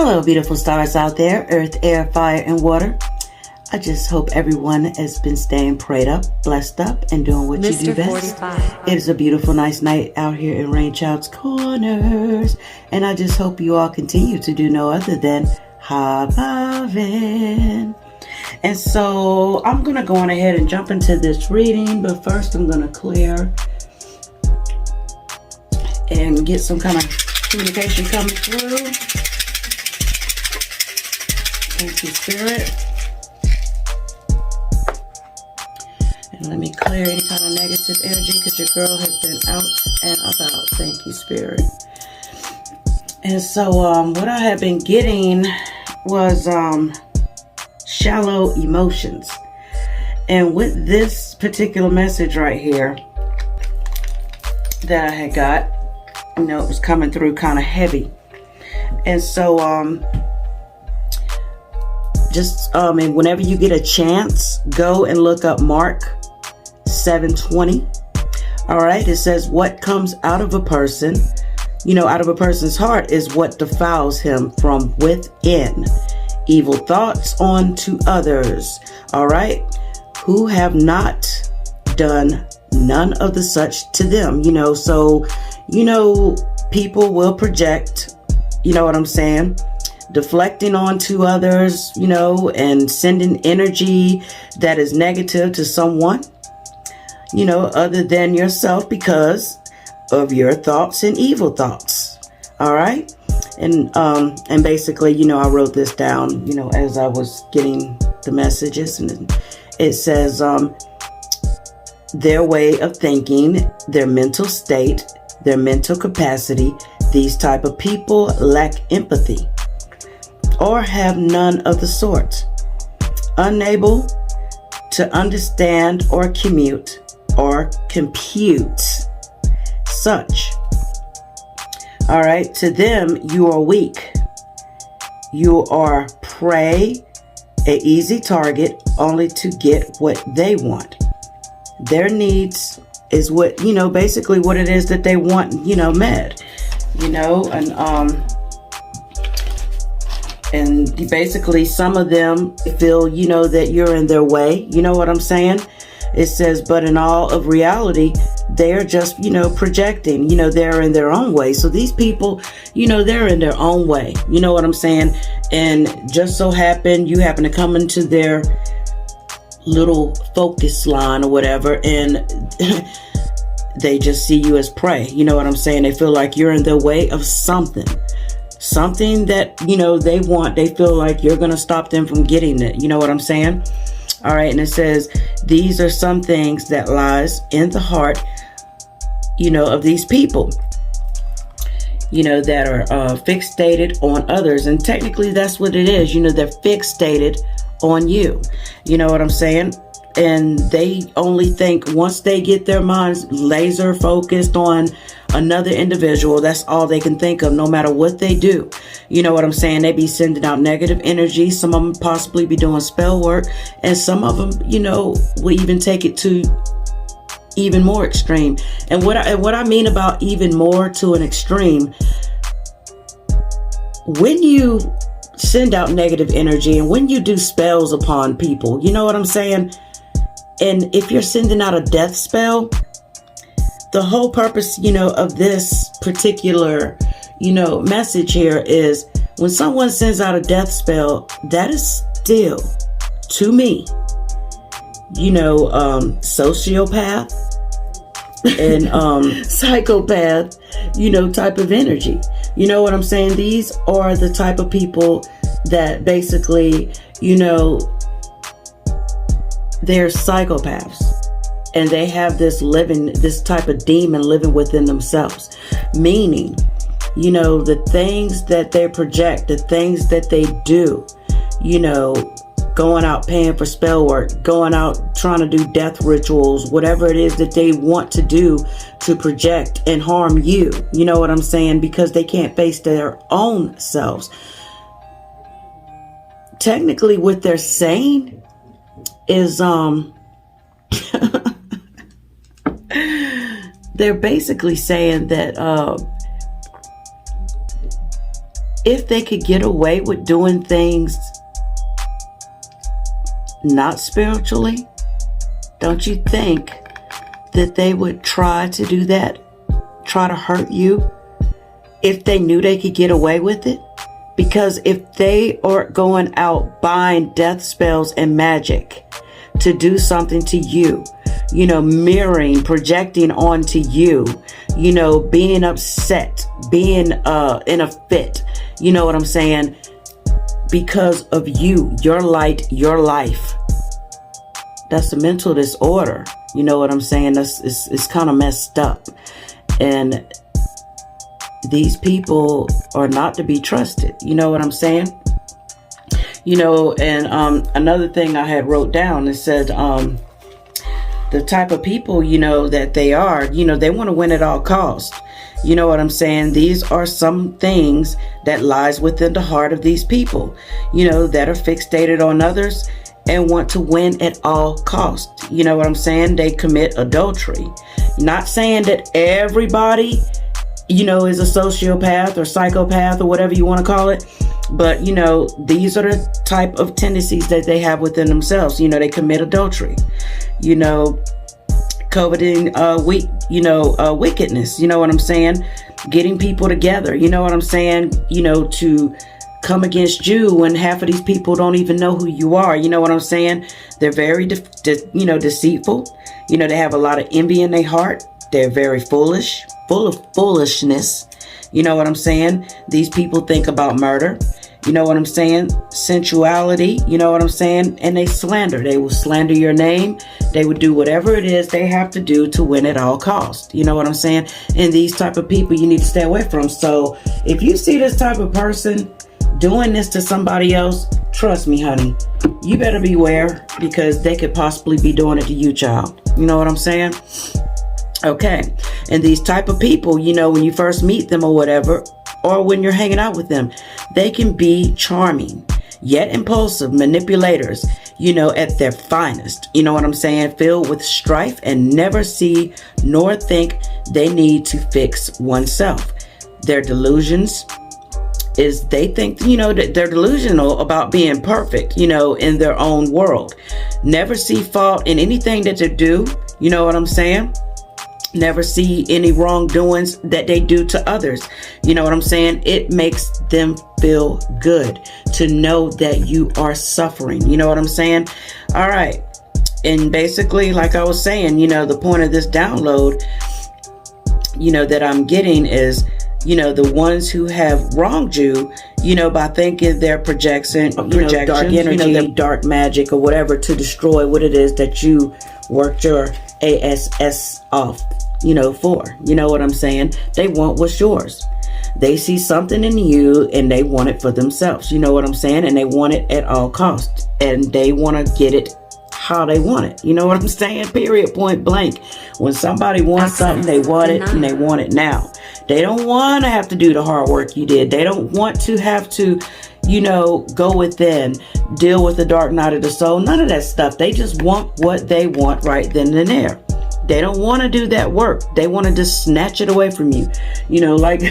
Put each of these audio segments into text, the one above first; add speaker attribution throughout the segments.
Speaker 1: Hello, beautiful stars out there, earth, air, fire, and water. I just hope everyone has been staying prayed up, blessed up, and doing what you do best. 45. It is a beautiful, nice night out here in Rainchild's Kornerz, and I just hope you all continue to do no other than having. And so I'm going to go on ahead and jump into this reading, but first I'm going to clear and get some kind of communication coming through. Thank you, Spirit. And let me clear any kind of negative energy because your girl has been out and about. Thank you, Spirit. And so what I have been getting was shallow emotions. And with this particular message right here that I had got, you know, it was coming through kind of heavy. And so and whenever you get a chance, go and look up Mark 7:20. All right, it says what comes out of a person, you know, out of a person's heart is what defiles him from within. Evil thoughts on to others. All right, who have not done none of the such to them, you know. So, you know, people will project, you know what I'm saying, deflecting onto others, you know, and sending energy that is negative to someone, you know, other than yourself because of your thoughts and evil thoughts. All right. And basically, you know, I wrote this down, you know, as I was getting the messages, and it says, their way of thinking, their mental state, their mental capacity, these type of people lack empathy or have none of the sort, unable to understand or compute such. All right, to them you are weak. You are prey, an easy target, only to get what they want. Their needs is what, you know, basically what it is that they want, you know, met, you know, and basically some of them feel, you know, that you're in their way. You know what I'm saying? It says, but in all of reality, they're just, you know, projecting, you know, they're in their own way. So these people, you know, they're in their own way. You know what I'm saying? And just so happen, you happen to come into their little focus line or whatever, and they just see you as prey. You know what I'm saying? They feel like you're in their way of something that, you know, they want. They feel like you're going to stop them from getting it. You know what I'm saying? All right. And it says, these are some things that lies in the heart, you know, of these people, you know, that are fixated on others. And technically that's what it is. You know, they're fixated on you. You know what I'm saying? And they only think once they get their minds laser focused on another individual, that's all they can think of, no matter what they do. You know what I'm saying? They be sending out negative energy. Some of them possibly be doing spell work, and some of them, you know, will even take it to even more extreme. And what I mean about even more to an extreme, when you send out negative energy and when you do spells upon people, you know what I'm saying? And if you're sending out a death spell, the whole purpose, you know, of this particular, you know, message here is when someone sends out a death spell, that is still, to me, you know, sociopath and psychopath, you know, type of energy. You know what I'm saying? These are the type of people that basically, you know, they're psychopaths. And they have this type of demon living within themselves. Meaning, you know, the things that they project, the things that they do, you know, going out paying for spell work, going out trying to do death rituals, whatever it is that they want to do to project and harm you. You know what I'm saying? Because they can't face their own selves. Technically, what they're saying is, they're basically saying that if they could get away with doing things not spiritually, don't you think that they would try to do that? Try to hurt you if they knew they could get away with it? Because if they are going out buying death spells and magic to do something to you, you know, mirroring, projecting onto you, you know, being upset, being in a fit, you know what I'm saying? Because of you, your light, your life. That's a mental disorder. You know what I'm saying? It's kind of messed up. And these people are not to be trusted. You know what I'm saying? You know, and another thing I had wrote down, it said the type of people, you know, that they are, you know, they want to win at all costs. You know what I'm saying? These are some things that lies within the heart of these people, you know, that are fixated on others and want to win at all costs. You know what I'm saying? They commit adultery. Not saying that everybody, you know, is a sociopath or psychopath or whatever you want to call it. But, you know, these are the type of tendencies that they have within themselves. You know, they commit adultery, you know, coveting, wickedness. You know what I'm saying? Getting people together. You know what I'm saying? You know, to come against you when half of these people don't even know who you are. You know what I'm saying? They're very, deceitful. You know, they have a lot of envy in their heart. They're very foolish, full of foolishness. You know what I'm saying? These people think about murder. You know what I'm saying? Sensuality. You know what I'm saying? And they slander. They will slander your name. They would do whatever it is they have to do to win at all costs. You know what I'm saying? And these type of people you need to stay away from. So if you see this type of person doing this to somebody else, trust me, honey, you better beware, because they could possibly be doing it to you, child. You know what I'm saying? Okay. And these type of people, you know, when you first meet them or whatever, or when you're hanging out with them, they can be charming, yet impulsive manipulators, you know, at their finest. You know what I'm saying? Filled with strife and never see nor think they need to fix oneself. Their delusions is they think, you know, that they're delusional about being perfect, you know, in their own world. Never see fault in anything that they do. You know what I'm saying? Never see any wrongdoings that they do to others. You know what I'm saying? It makes them feel good to know that you are suffering. You know what I'm saying? All right. And basically, like I was saying, you know, the point of this download, you know, that I'm getting is, you know, the ones who have wronged you, you know, by thinking they're projection, dark energy, you know, their dark magic or whatever to destroy what it is that you worked your ass off, you know, for. You know what I'm saying? They want what's yours. They see something in you and they want it for themselves. You know what I'm saying? And they want it at all costs. And they want to get it how they want it. You know what I'm saying? Period, point blank. When somebody wants something, they want it and they want it now. They don't want to have to do the hard work you did. They don't want to have to, you know, go within, deal with the dark night of the soul. None of that stuff. They just want what they want right then and there. They don't want to do that work. They want to just snatch it away from you. You know, like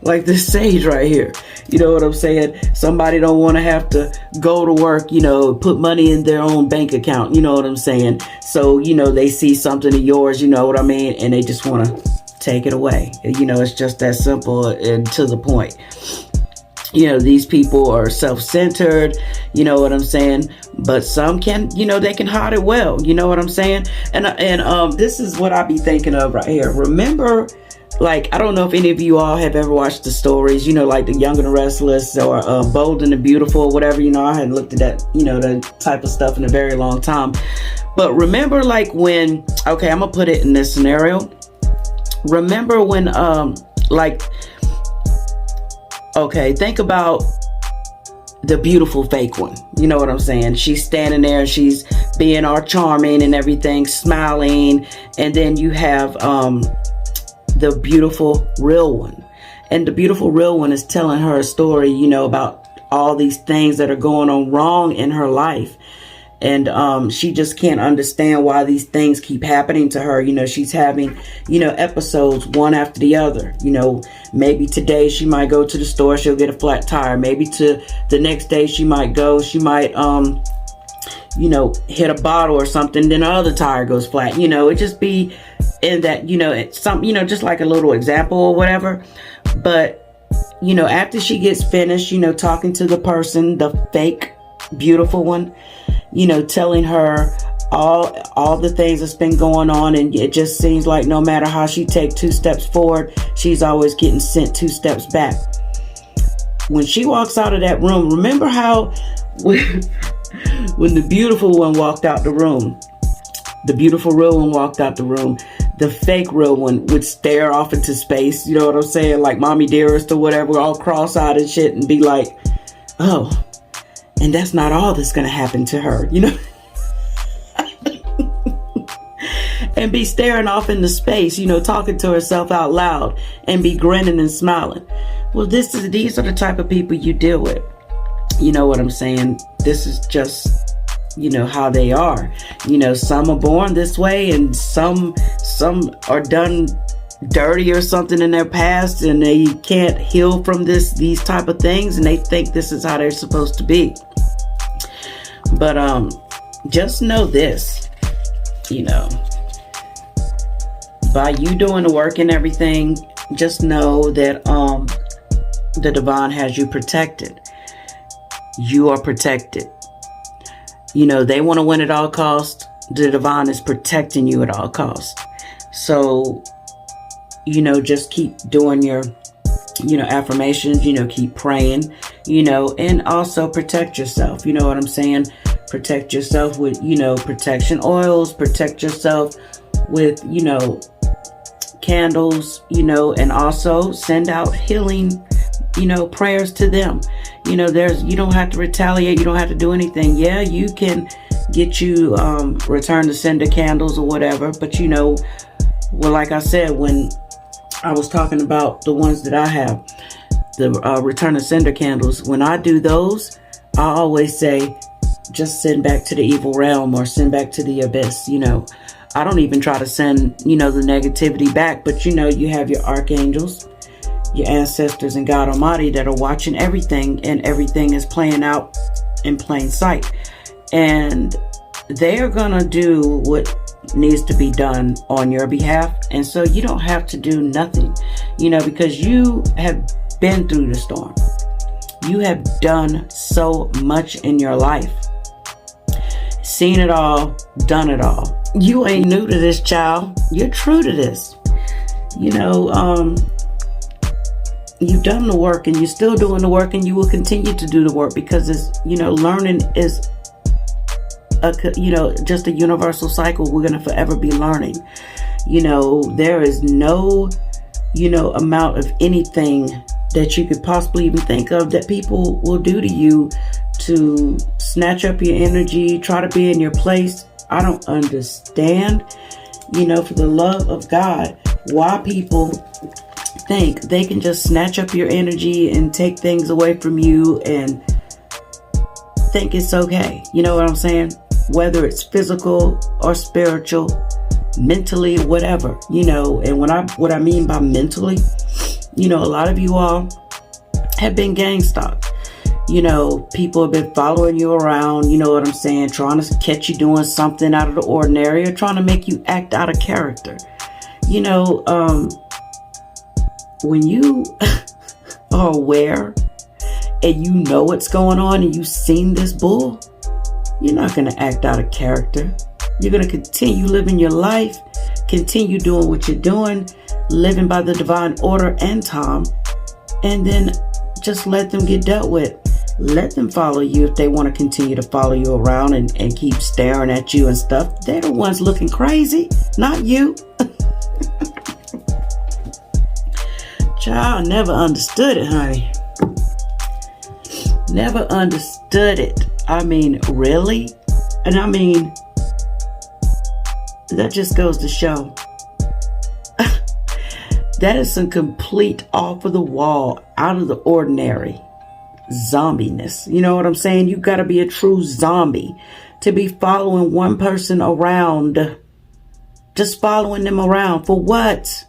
Speaker 1: this sage right here. You know what I'm saying? Somebody don't want to have to go to work, you know, put money in their own bank account. You know what I'm saying? So, you know, they see something of yours, you know what I mean? And they just want to take it away. You know, it's just that simple and to the point. You know, these people are self-centered, you know what I'm saying? But some can, you know, they can hide it well. You know what I'm saying? And this is what I be thinking of right here. Remember, like, I don't know if any of you all have ever watched the stories, you know, like The Young and the Restless or Bold and the Beautiful, whatever, you know, I hadn't looked at that, you know, that type of stuff in a very long time. But remember, like, when, okay, I'm gonna put it in this scenario. Remember when, okay, think about the beautiful fake one. You know what I'm saying? She's standing there, she's being all charming and everything, smiling. And then you have the beautiful real one. And the beautiful real one is telling her a story, you know, about all these things that are going on wrong in her life. And she just can't understand why these things keep happening to her. You know, she's having, you know, episodes one after the other. You know, maybe today she might go to the store, she'll get a flat tire. Maybe to the next day she might, you know, hit a bottle or something, then the other tire goes flat. You know, it just be in that, you know, it's some, you know, just like a little example or whatever. But, you know, after she gets finished, you know, talking to the person, the fake beautiful one, you know, telling her all the things that's been going on, and it just seems like no matter how she take 2 steps forward, she's always getting sent 2 steps back. When she walks out of that room, remember how when the beautiful one walked out the room, the beautiful real one walked out the room, the fake real one would stare off into space, you know what I'm saying, like Mommy Dearest or whatever, all cross-eyed and shit, and be like, oh, and that's not all that's gonna happen to her, you know. And be staring off into space, you know, talking to herself out loud, and be grinning and smiling. Well, these are the type of people you deal with. You know what I'm saying? This is just, you know, how they are. You know, some are born this way, and some are done dirty or something in their past, and they can't heal from these type of things, and they think this is how they're supposed to be. But just know this, you know, by you doing the work and everything, just know that the divine has you protected. You are protected. You know, they want to win at all costs. The divine is protecting you at all costs. So, you know, just keep doing your, you know, affirmations, you know, keep praying, you know, and also protect yourself. You know what I'm saying? Protect yourself with, you know, protection oils, protect yourself with, you know, candles, you know, and also send out healing, you know, prayers to them. You know, you don't have to retaliate. You don't have to do anything. Yeah, you can get you, return to sender candles or whatever. But, you know, well, like I said, when I was talking about the ones that I have, the return to sender candles, when I do those, I always say, just send back to the evil realm or send back to the abyss. You know, I don't even try to send, you know, the negativity back. But, you know, you have your archangels, your ancestors, and God Almighty that are watching everything, and everything is playing out in plain sight. And they are going to do what needs to be done on your behalf. And so you don't have to do nothing, you know, because you have been through the storm. You have done so much in your life. Seen it all, done it all. You ain't new to this, child. You're true to this. You know, you've done the work, and you're still doing the work, and you will continue to do the work, because it's, you know, learning is you know, just a universal cycle. We're going to forever be learning. You know, there is no, you know, amount of anything that you could possibly even think of that people will do to you to snatch up your energy, try to be in your place. I don't understand, you know, for the love of God, why people think they can just snatch up your energy and take things away from you and think it's okay. You know what I'm saying? Whether it's physical or spiritual, mentally, whatever, you know. And what I mean by mentally, you know, a lot of you all have been gang stalked. You know, people have been following you around, you know what I'm saying, trying to catch you doing something out of the ordinary, or trying to make you act out of character. You know, when you are aware and you know what's going on and you've seen this bull, you're not going to act out of character. You're going to continue living your life, continue doing what you're doing, living by the divine order and time, and then just let them get dealt with. Let them follow you if they want to continue to follow you around and keep staring at you and stuff. They're the ones looking crazy, not you. Child, never understood it, honey. Never understood it. I mean, really? And I mean, that just goes to show. That is some complete off of the wall, out of the ordinary zombiness. You know what I'm saying? You got to be a true zombie to be following one person around. Just following them around. For what?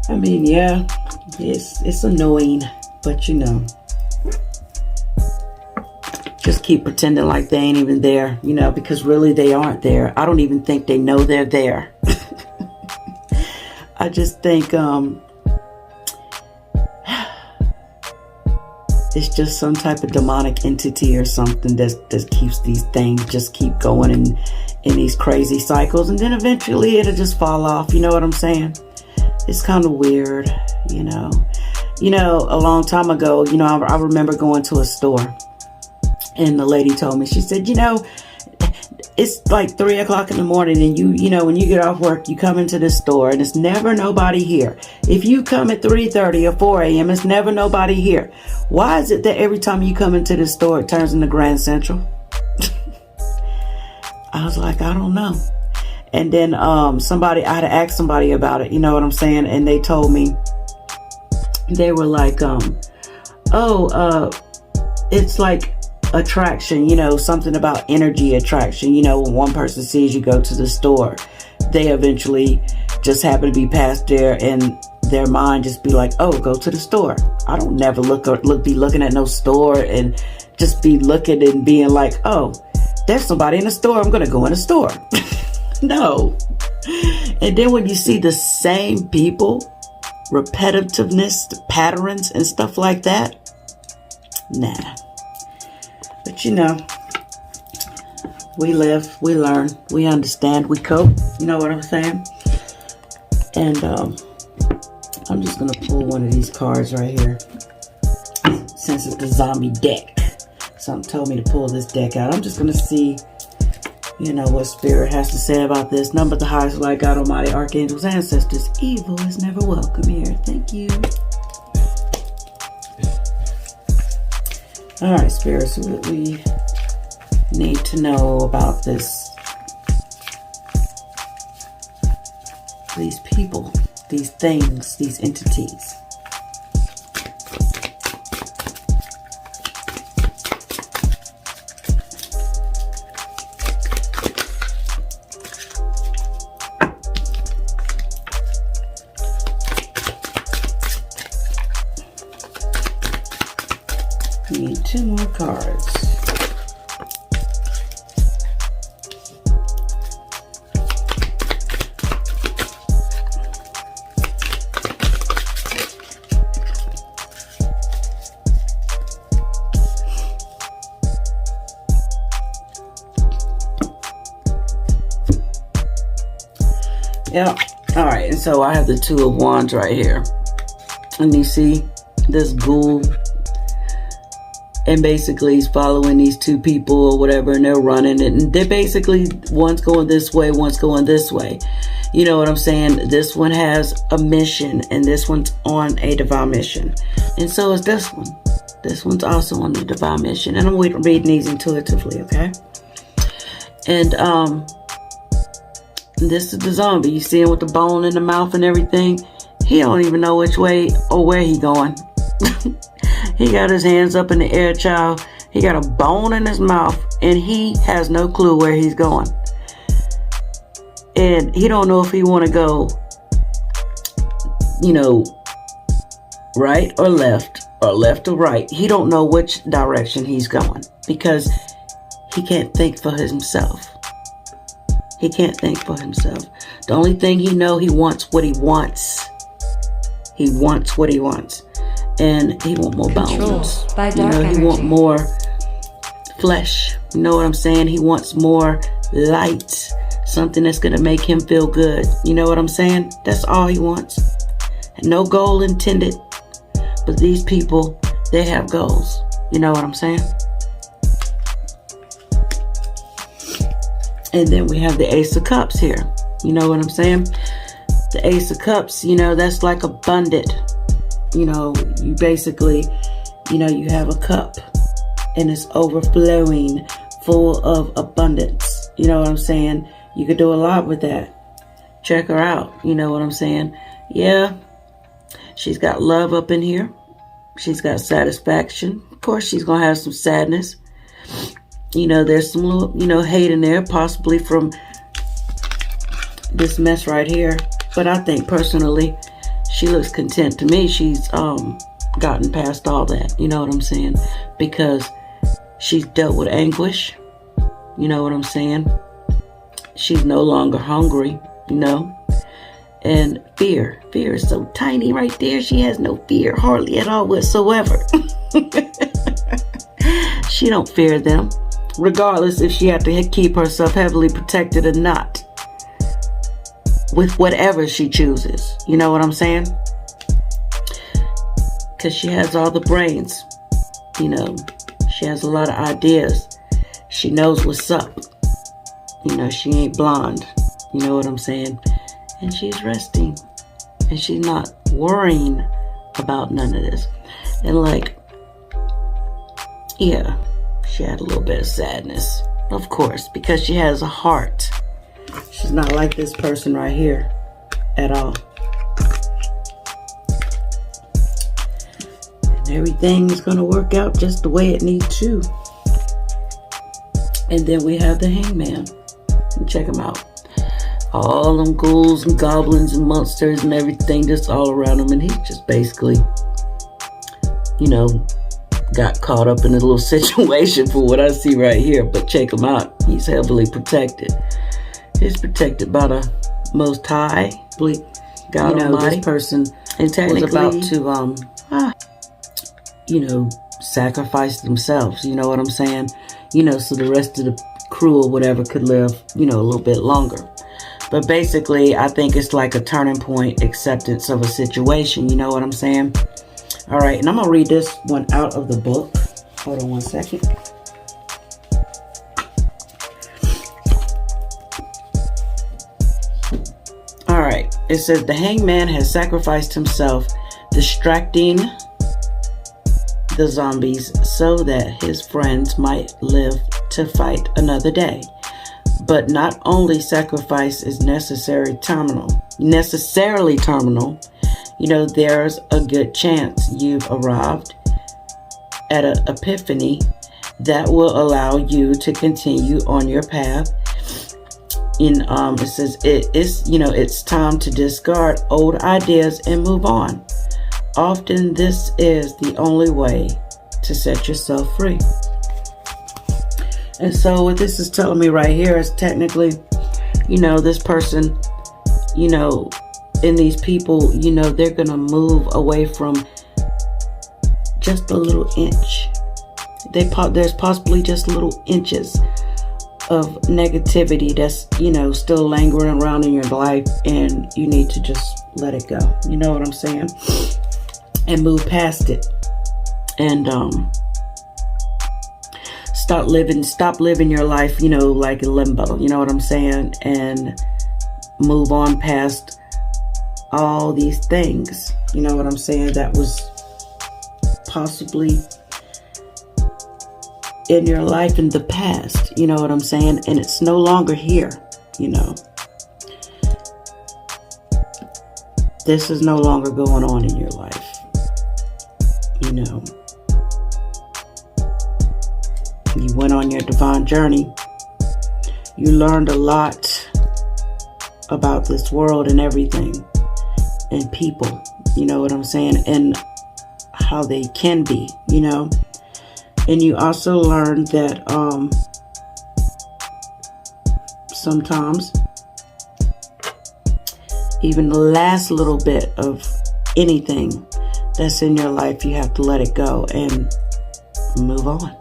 Speaker 1: I mean, yeah, it's annoying, but you know, just keep pretending like they ain't even there, you know, because really they aren't there. I don't even think they know they're there. I just think it's just some type of demonic entity or something that keeps these things just keep going in these crazy cycles, and then eventually it'll just fall off. You know what I'm saying? It's kind of weird, you know. You know, a long time ago, you know, I remember going to a store, and the lady told me, she said, you know, it's like 3 o'clock in the morning, and you know, when you get off work, you come into this store, and it's never nobody here. If you come at 3:30 or 4 a.m., it's never nobody here. Why is it that every time you come into this store, it turns into Grand Central? I was like, I don't know. And then I had to ask somebody about it, you know what I'm saying? And they told me, they were like, it's like attraction, you know, something about energy attraction. You know, when one person sees you go to the store, they eventually just happen to be past there, and their mind just be like, oh, go to the store. I don't never be looking at no store and just be looking and being like, oh, there's somebody in the store, I'm gonna go in the store. No. And then when you see the same people, repetitiveness, the patterns and stuff like that, nah. But you know, we live, we learn, we understand, we cope. You know what I'm saying? And I'm just gonna pull one of these cards right here, since it's the zombie deck. Something told me to pull this deck out. I'm just gonna see, you know, what Spirit has to say about this. None but the highest light, God Almighty, archangels, ancestors. Evil is never welcome here. Thank you. All right, Spirit, so what we need to know about these people, these things, these entities. Need 2 more cards. Yeah. All right. And so I have the 2 of Wands right here. And you see this ghoul. And basically he's following these 2 people or whatever, and they're running it. And they're basically, one's going this way, one's going this way. You know what I'm saying? This one has a mission, and this one's on a divine mission. And so is this one. This one's also on the divine mission. And I'm reading these intuitively, okay? And this is the zombie. You see him with the bone in the mouth and everything? He don't even know which way or where he going. He got his hands up in the air, child. He got a bone in his mouth, and he has no clue where he's going. And he don't know if he want to go, you know, right or left or right. He don't know which direction he's going because he can't think for himself. He can't think for himself. The only thing he know, he wants what he wants. He wants what he wants. And he want more bones. You know, he want more flesh. You know what I'm saying? He wants more light. Something that's going to make him feel good. You know what I'm saying? That's all he wants. And no goal intended. But these people, they have goals. You know what I'm saying? And then we have the Ace of Cups here. You know what I'm saying? The Ace of Cups, you know, that's like abundant. You know, you basically, you know, you have a cup and it's overflowing, full of abundance. You know what I'm saying? You could do a lot with that. Check her out. You know what I'm saying? Yeah. She's got love up in here. She's got satisfaction. Of course, she's going to have some sadness. You know, there's some little, you know, hate in there, possibly from this mess right here. But I think personally, she looks content to me. She's gotten past all that. You know what I'm saying? Because she's dealt with anguish. You know what I'm saying? She's no longer hungry, you know? And fear. Fear is so tiny right there. She has no fear hardly at all whatsoever. She don't fear them. Regardless if she had to keep herself heavily protected or not. With whatever she chooses. You know what I'm saying? Because she has all the brains. You know, she has a lot of ideas. She knows what's up. You know, she ain't blonde. You know what I'm saying? And she's resting. And she's not worrying about none of this. And like, yeah, she had a little bit of sadness. Of course, because she has a heart. She's not like this person right here at all. And everything is going to work out just the way it needs to. And then we have the Hangman. And check him out. All them ghouls and goblins and monsters and everything just all around him. And he's just basically, you know, got caught up in a little situation for what I see right here. But check him out. He's heavily protected. He's protected by the Most High, God Almighty. This person and technically was about to, you know, sacrifice themselves. You know what I'm saying? You know, so the rest of the crew or whatever could live, you know, a little bit longer. But basically, I think it's like a turning point acceptance of a situation. You know what I'm saying? All right, and I'm going to read this one out of the book. Hold on one second. All right, it says the Hangman has sacrificed himself, distracting the zombies so that his friends might live to fight another day. But not only sacrifice is necessarily terminal, you know, there's a good chance you've arrived at an epiphany that will allow you to continue on your path. It says it's time to discard old ideas and move on. Often this is the only way to set yourself free. And so what this is telling me right here is technically, you know, this person, you know, and these people, you know, they're going to move away from just a little inch. There's possibly just little inches of negativity that's, you know, still lingering around in your life, and you need to just let it go. You know what I'm saying? And move past it. And stop living your life, you know, like in limbo. You know what I'm saying? And move on past all these things. You know what I'm saying? That was possibly in your life in the past. You know what I'm saying? And it's no longer here, you know. This is no longer going on in your life. You know. You went on your divine journey. You learned a lot about this world and everything. And people. You know what I'm saying? And how they can be, you know. And you also learned that sometimes even the last little bit of anything that's in your life, you have to let it go and move on.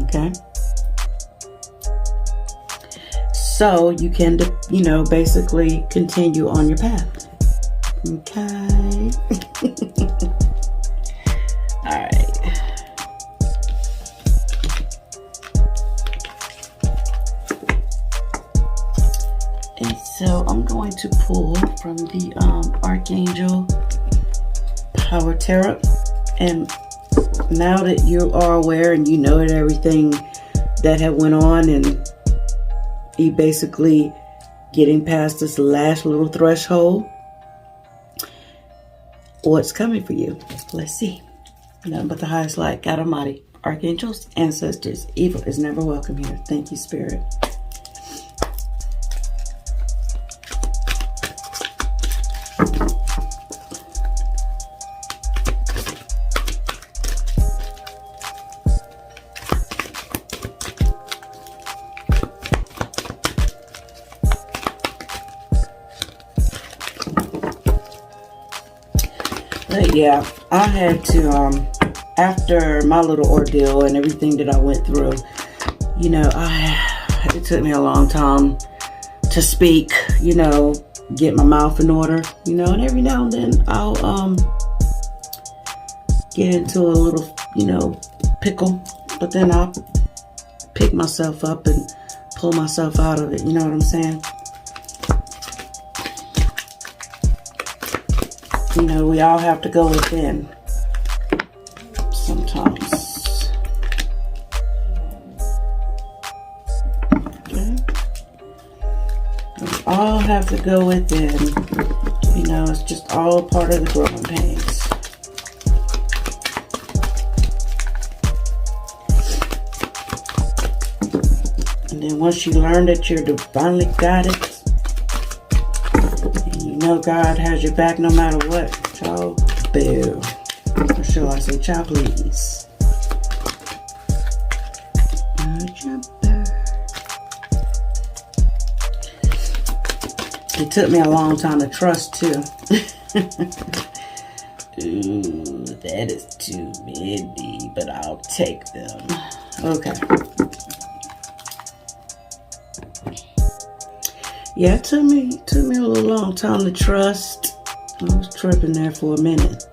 Speaker 1: Okay? So you can, you know, basically continue on your path. Okay? All right. And so I'm going to pull from the Archangel Power Tarot. And now that you are aware and you know everything that had went on, and you basically getting past this last little threshold, what's coming for you? Let's see. Nothing but the highest light, God Almighty, archangels, ancestors. Evil is never welcome here. Thank you, Spirit. But yeah, I had to, after my little ordeal and everything that I went through, you know, it took me a long time to speak, you know, get my mouth in order, you know, and every now and then I'll get into a little, you know, pickle, but then I'll pick myself up and pull myself out of it, you know what I'm saying? You know, we all have to go within sometimes. Okay? We all have to go within. You know, it's just all part of the growing pains. And then once you learn that you're divinely guided, you know God has your back no matter what. Ciao, boo. Or shall I say, ciao, please. It took me a long time to trust, too. Ooh, that is too many, but I'll take them. Okay. Yeah, it took me a little long time to trust. I was tripping there for a minute.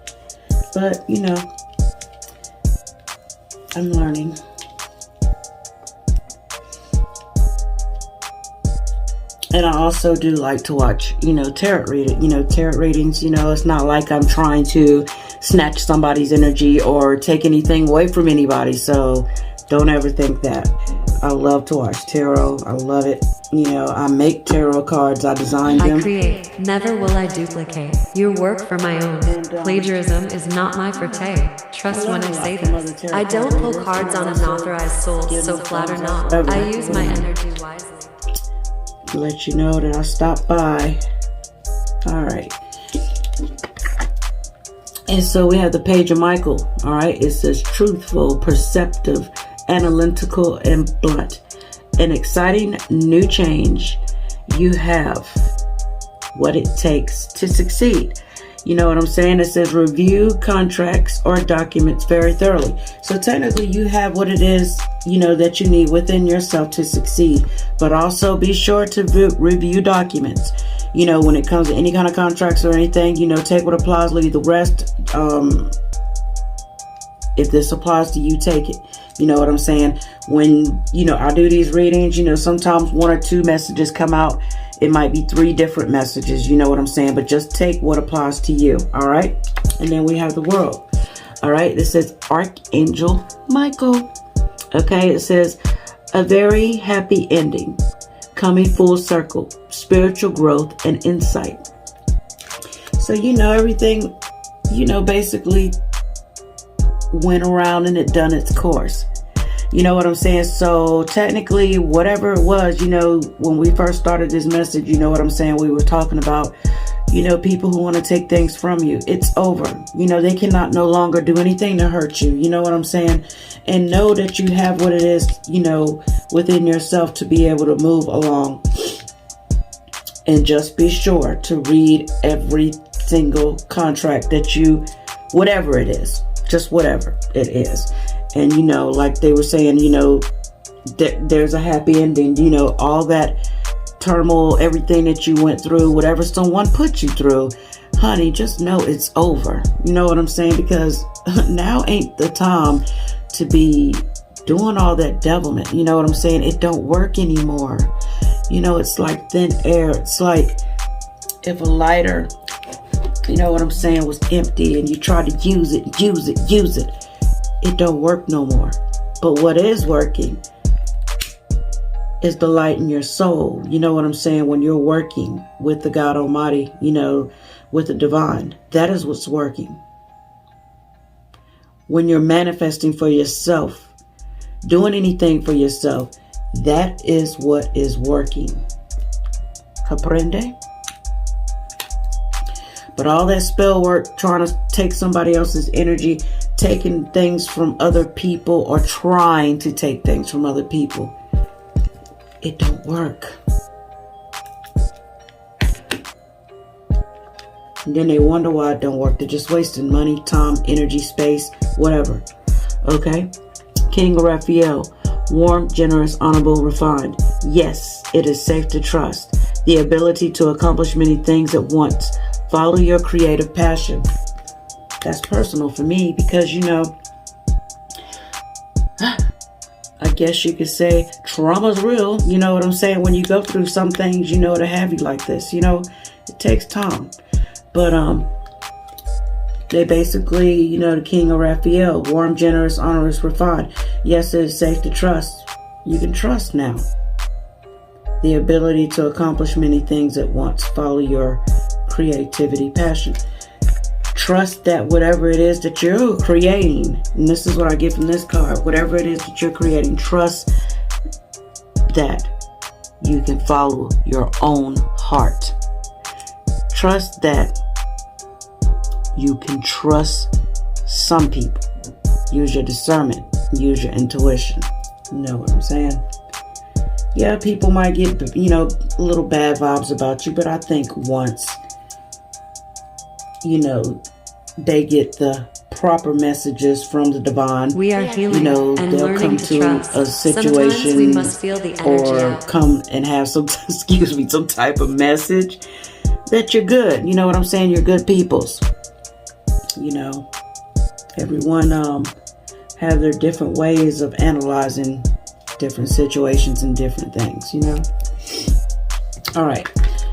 Speaker 1: But, you know, I'm learning. And I also do like to watch, you know, tarot readings. You know, it's not like I'm trying to snatch somebody's energy or take anything away from anybody. So don't ever think that. I love to watch tarot. I love it. You know, I make tarot cards. I design them.
Speaker 2: I create. Never will I duplicate your work for my own. Plagiarism is not my forte. Trust when I say this. I don't pull cards on unauthorized souls, so flatter not. I use my energy wisely.
Speaker 1: Let you know that I stopped by. All right. And so we have the Page of Michael. All right. It says truthful, perceptive, analytical, and blunt. An exciting new change. You have what it takes to succeed. You know what I'm saying? It says review contracts or documents very thoroughly. So technically you have what it is, you know, that you need within yourself to succeed. But also be sure to review documents. You know, when it comes to any kind of contracts or anything, you know, take what applies, leave the rest. If this applies to you, take it. You know what I'm saying? When, you know, I do these readings, you know, sometimes one or two messages come out. It might be 3 different messages. You know what I'm saying? But just take what applies to you. All right. And then we have the world. All right. This says Archangel Michael. Okay. It says a very happy ending, coming full circle, spiritual growth and insight. So, you know, everything, you know, basically went around and it done its course. You know what I'm saying? So technically, whatever it was, you know, when we first started this message, you know what I'm saying? We were talking about, you know, people who want to take things from you. It's over. You know, they cannot no longer do anything to hurt you. You know what I'm saying? And know that you have what it is, you know, within yourself to be able to move along. And just be sure to read every single contract that you, whatever it is, just whatever it is. And, you know, like they were saying, you know, there's a happy ending, you know, all that turmoil, everything that you went through, whatever someone put you through, honey, just know it's over. You know what I'm saying? Because now ain't the time to be doing all that devilment. You know what I'm saying? It don't work anymore. You know, it's like thin air. It's like if a lighter, you know what I'm saying, was empty and you try to use it, it don't work no more. But what is working is the light in your soul. You know what I'm saying? When you're working with the God Almighty, you know, with the divine, that is what's working. when you're manifesting for yourself, doing anything for yourself, that is what is working. Comprende? But all that spell work, trying to take somebody else's energy, taking things from other people, or trying to take things from other people, it don't work. And then they wonder why it don't work. They're just wasting money, time, energy, space, whatever. Okay? King of Raphael, warm, generous, honorable, refined. Yes, it is safe to trust. The ability to accomplish many things at once. Follow your creative passion. That's personal for me because, you know, I guess you could say trauma's real. You know what I'm saying? When you go through some things, you know, to have you like this, you know, it takes time. But they basically, you know, the King of Raphael, warm, generous, honorous, refined. Yes, it is safe to trust. You can trust now. The ability to accomplish many things at once. Follow your creativity, passion. Trust that whatever it is that you're creating, and this is what I get from this card, whatever it is that you're creating, trust that you can follow your own heart. Trust that you can trust some people. Use your discernment. Use your intuition. You know what I'm saying? Yeah, people might get, you know, little bad vibes about you, but I think once, you know, they get the proper messages from the divine,
Speaker 2: we are healing,
Speaker 1: you know,
Speaker 2: and
Speaker 1: they'll
Speaker 2: learning
Speaker 1: come
Speaker 2: to
Speaker 1: to
Speaker 2: trust.
Speaker 1: a situation.
Speaker 2: Sometimes we must feel the energy
Speaker 1: or
Speaker 2: out.
Speaker 1: come and have some, excuse me, some type of message that you're good. You know what I'm saying? You're good peoples. You know, everyone have their different ways of analyzing different situations and different things, you know. All right.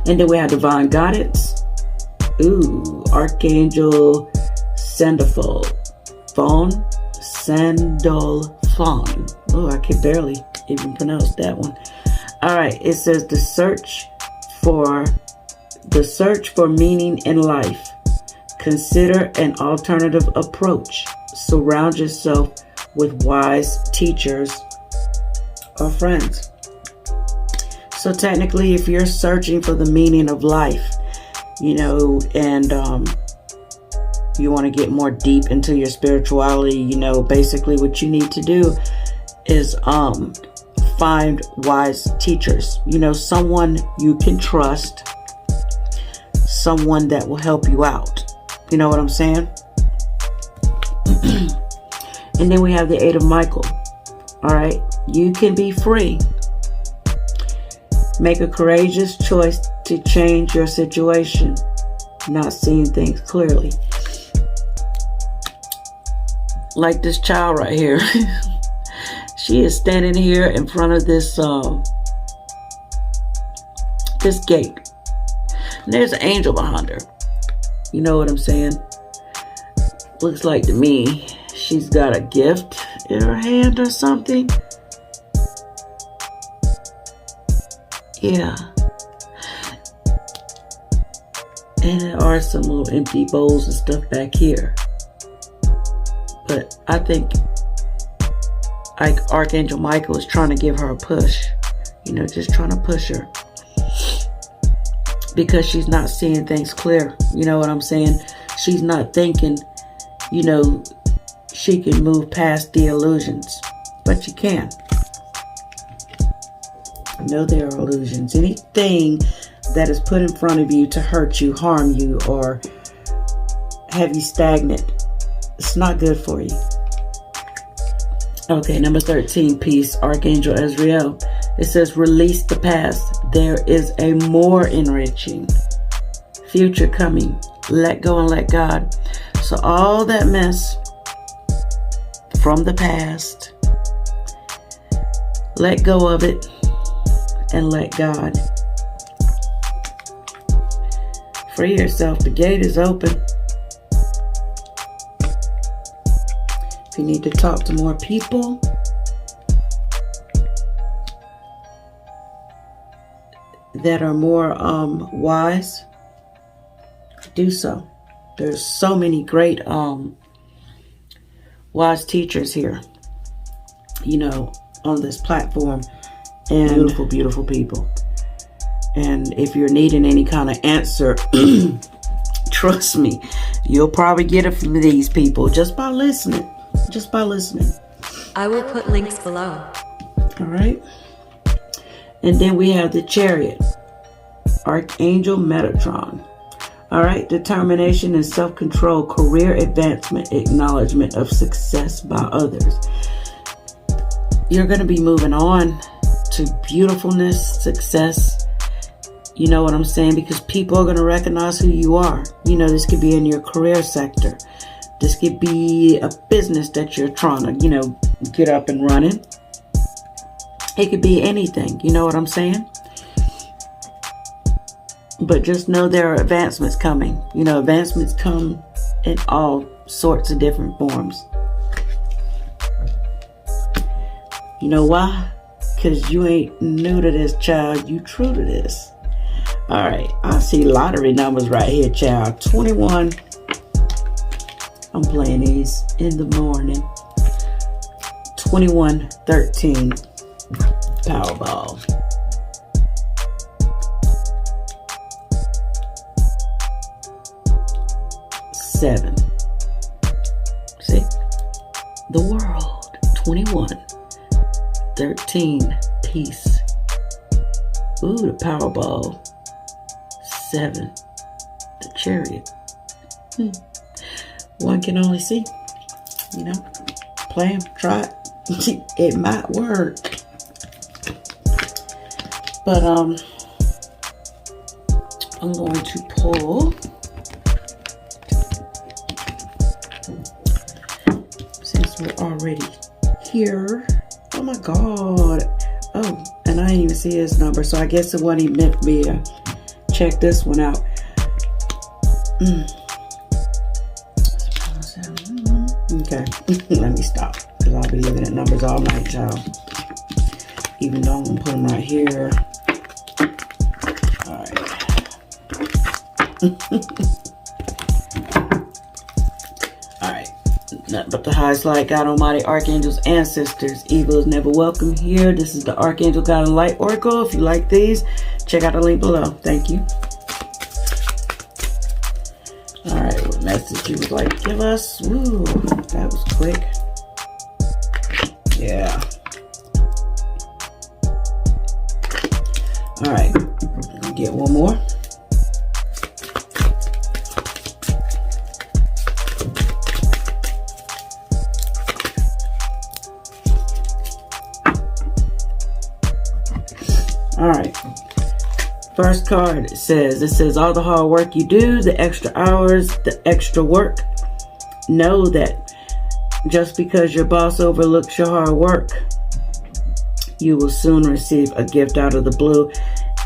Speaker 1: And then we have divine guidance. Ooh, Archangel Sandalphon. Oh, I can barely even pronounce that one. All right. It says the search for meaning in life. Consider an alternative approach. Surround yourself with wise teachers or friends. So technically, if you're searching for the meaning of life, you know, and you want to get more deep into your spirituality, you know, basically what you need to do is find wise teachers. You know, someone you can trust, someone that will help you out. You know what I'm saying? And then we have the 8 of Michael. All right. You can be free. Make a courageous choice to change your situation. Not seeing things clearly. Like this child right here. She is standing here in front of this gate. And there's an angel behind her. You know what I'm saying? Looks like to me she's got a gift in her hand or something. Yeah. And there are some little empty bowls and stuff back here. But I think Archangel Michael is trying to give her a push. You know, just trying to push her. Because she's not seeing things clear. You know what I'm saying? She's not thinking, you know, she can move past the illusions. But you can. No, there are illusions. Anything that is put in front of you to hurt you, harm you, or have you stagnant, it's not good for you. Okay, number 13 piece, Archangel Azrael. It says, release the past. There is a more enriching future coming. Let go and let God. So all that mess from the past, let go of it and let God. Free yourself. The gate is open. If you need to talk to more people, that are more wise, do so. There's so many great wise teachers here, you know, on this platform, and beautiful, beautiful people. And if you're needing any kind of answer, trust me, you'll probably get it from these people just by listening. Just by listening.
Speaker 2: I will put links below.
Speaker 1: All right. And then we have the Chariot, Archangel Metatron. All right. Determination and self-control, career advancement, acknowledgement of success by others. You're going to be moving on to beautifulness, success. You know what I'm saying? Because people are going to recognize who you are. You know, this could be in your career sector. This could be a business that you're trying to, you know, get up and running. It could be anything. You know what I'm saying? But just know there are advancements coming. You know, advancements come in all sorts of different forms. You know why? Because you ain't new to this, child. You true to this. All right. I see lottery numbers right here, child. 21. I'm playing these in the morning. 21, 13. Powerball. Seven. See? The world. 21. 13. Peace. Ooh, the Powerball. 7. The Chariot. One can only see. You know? Play 'em, try it. It might work. But I'm going to pull. Since we're already here. Oh my God. Oh, and I didn't even see his number, so I guess the one he meant me to check this one out. Okay, let me stop, because I'll be looking at numbers all night, y'all. Even though I'm going to put them right here. All right. All right. Nothing but the highest light, God Almighty, archangels, ancestors. Evil is never welcome here. This is the Archangel God and Light Oracle. If you like these, check out the link below. Thank you. All right, what message you would like to give us? Woo, that was quick. Yeah. All right, I'll get one more. All right. First card, it says all the hard work you do, the extra hours, the extra work. Know that just because your boss overlooks your hard work, you will soon receive a gift out of the blue,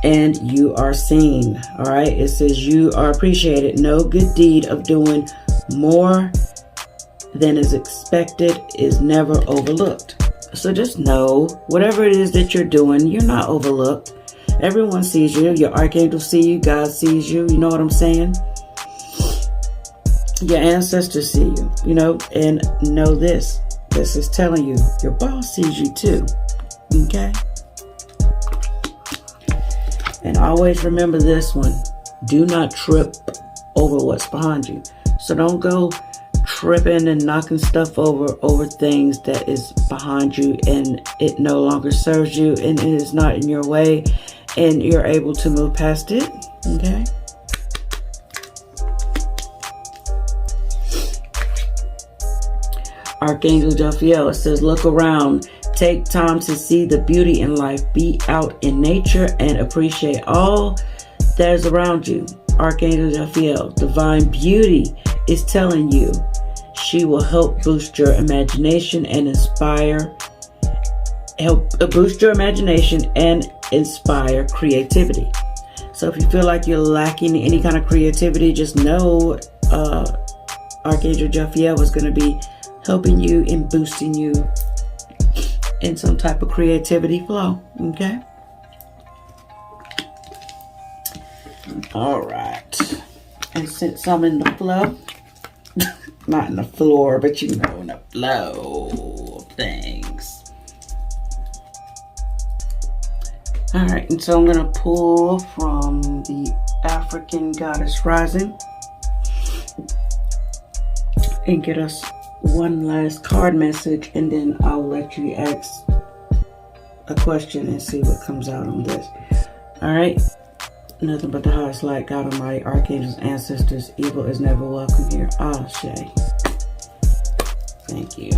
Speaker 1: and you are seen. All right. It says you are appreciated. No good deed of doing more than is expected is never overlooked. So just know, whatever it is that you're doing, you're not overlooked. Everyone sees you. Your archangel sees you. God sees you. You know what I'm saying? Your ancestors see you. You know, and know this. This is telling you, your boss sees you too. Okay? And always remember this one. Do not trip over what's behind you. So don't go tripping and knocking stuff over things that is behind you, and it no longer serves you, and it is not in your way, and you're able to move past it. Okay? Archangel Jophiel, it says, look around. Take time to see the beauty in life. Be out in nature and appreciate all that is around you. Archangel Jophiel, divine beauty is telling you she will help boost your imagination and inspire creativity. So if you feel like you're lacking any kind of creativity, just know Archangel Jophiel is going to be helping you and boosting you in some type of creativity flow. Okay? All right. And since I'm in the flow, Not in the floor, but you know, in the flow of things. Alright, and so I'm going to pull from the African Goddess Rising and get us one last card message, and then I'll let you ask a question and see what comes out on this. Alright? Nothing but the highest light, God Almighty, archangels, ancestors. Evil is never welcome here. Ashe. Thank you.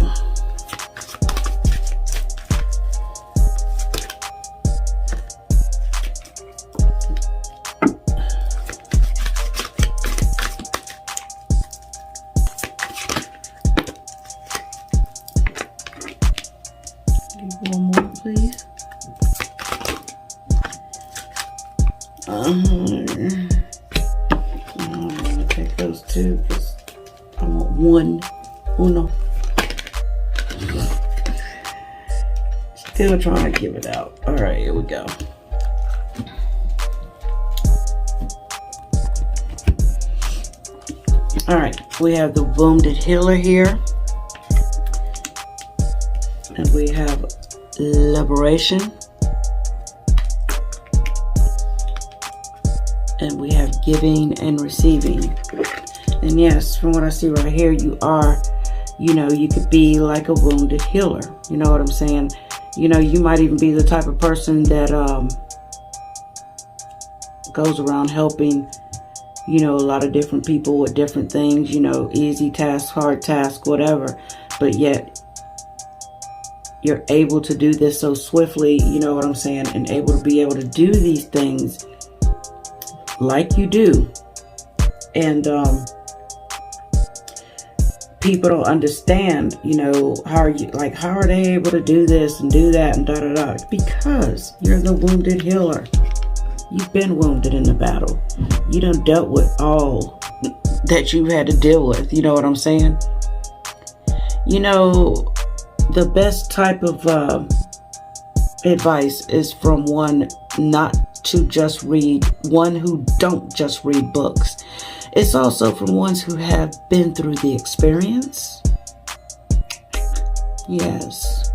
Speaker 1: One more, please. I'm gonna take those two because I want uno. Still trying to give it out. All right, here we go. All right, we have the wounded healer here, and we have liberation. And we have giving and receiving. And yes, from what I see right here, you are, you know, you could be like a wounded healer. You know what I'm saying? You know, you might even be the type of person that goes around helping, you know, a lot of different people with different things, you know, easy task, hard task, whatever. But yet, you're able to do this so swiftly, you know what I'm saying? And able to be able to do these things like you do. And people don't understand, you know, how are they able to do this and do that and da da da? Because you're the wounded healer. You've been wounded in the battle. You done dealt with all that you had to deal with. You know what I'm saying? You know, the best type of advice is from one not to just read, one who don't just read books. It's also from ones who have been through the experience. Yes.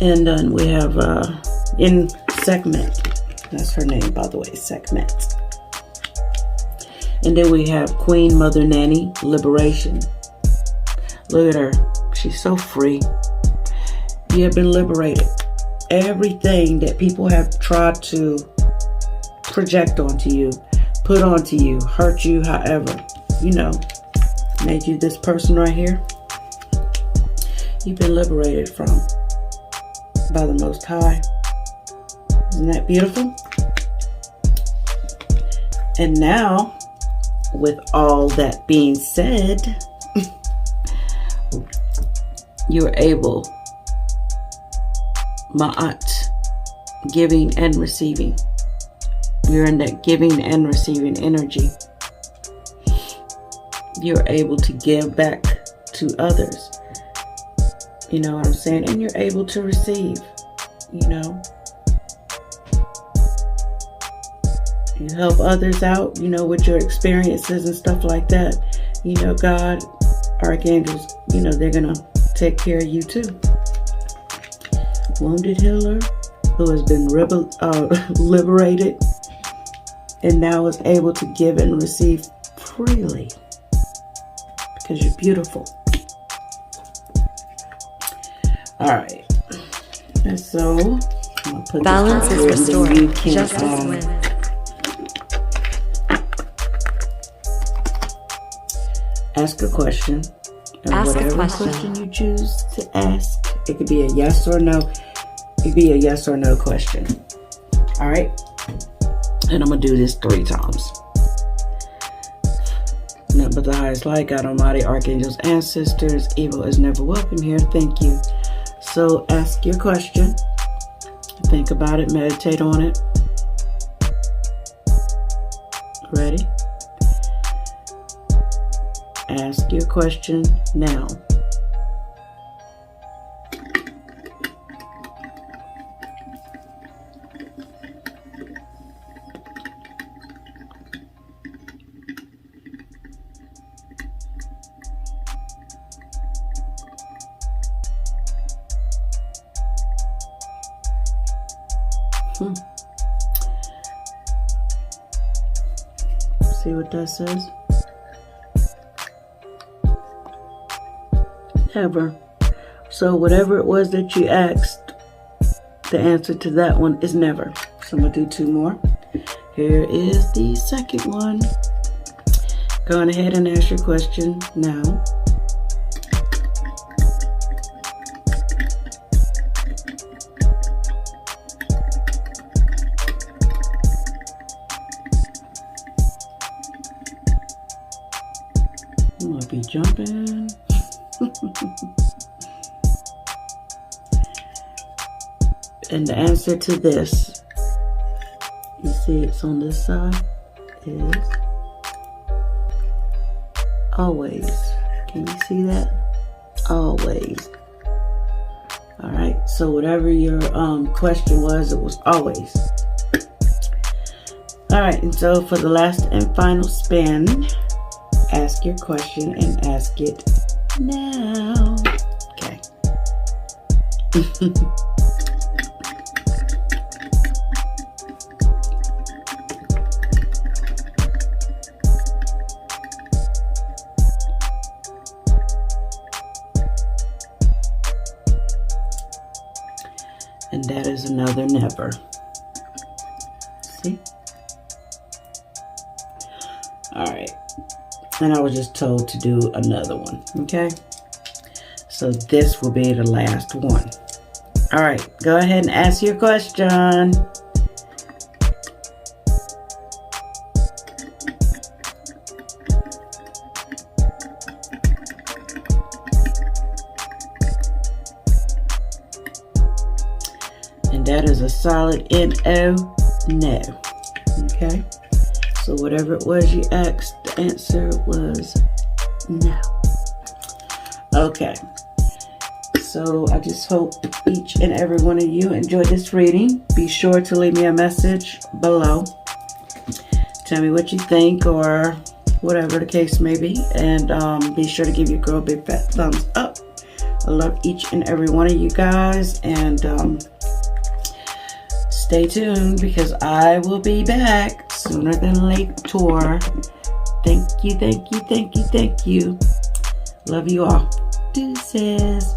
Speaker 1: And then we have in Segment. That's her name, by the way, Segment. And then we have Queen Mother Nanny, Liberation. Look at her. She's so free. You have been liberated. Everything that people have tried to project onto you, put onto you, hurt you, however, you know, made you this person right here. You've been liberated from by the Most High. Isn't that beautiful? And now, with all that being said, you're able, Ma'at, giving and receiving. You're in that giving and receiving energy. You're able to give back to others. You know what I'm saying? And you're able to receive, you know. You help others out, you know, with your experiences and stuff like that. You know, God, archangels, you know, they're going to take care of you too. Wounded healer who has been liberated and now is able to give and receive freely because you're beautiful. All right. And so I'm gonna put
Speaker 2: balance is restored. Justice wins.
Speaker 1: Ask a question.
Speaker 2: Ask
Speaker 1: whatever
Speaker 2: a question
Speaker 1: you choose to ask. It could be a yes or no. It could be a yes or no question. All right. And I'm going to do this 3 times. Nothing but the highest light, God Almighty, archangels, ancestors. Evil is never welcome here. Thank you. So ask your question. Think about it. Meditate on it. Ready? Ask your question now. See what that says? Never. So whatever it was that you asked, the answer to that one is never. So I'm going to do 2 more. Here is the second one. Go on ahead and ask your question now. I'm going to be jumping. And the answer to this, you see it's on this side, is always. Can you see that? Always. Alright, so whatever your question was, it was always. Alright, and so for the last and final spin, ask your question and ask it now. Okay. And that is another never. See? Alright. And I was just told to do another one. Okay? So this will be the last one. Alright. Go ahead and ask your question. And that is a solid N-O, no. Okay? So whatever it was you asked, the answer was no. Okay. So I just hope each and every one of you enjoyed this reading. Be sure to leave me a message below. Tell me what you think or whatever the case may be. And be sure to give your girl a big fat thumbs up. I love each and every one of you guys. And stay tuned because I will be back sooner than later. Thank you, thank you, thank you, thank you. Love you all. Deuces.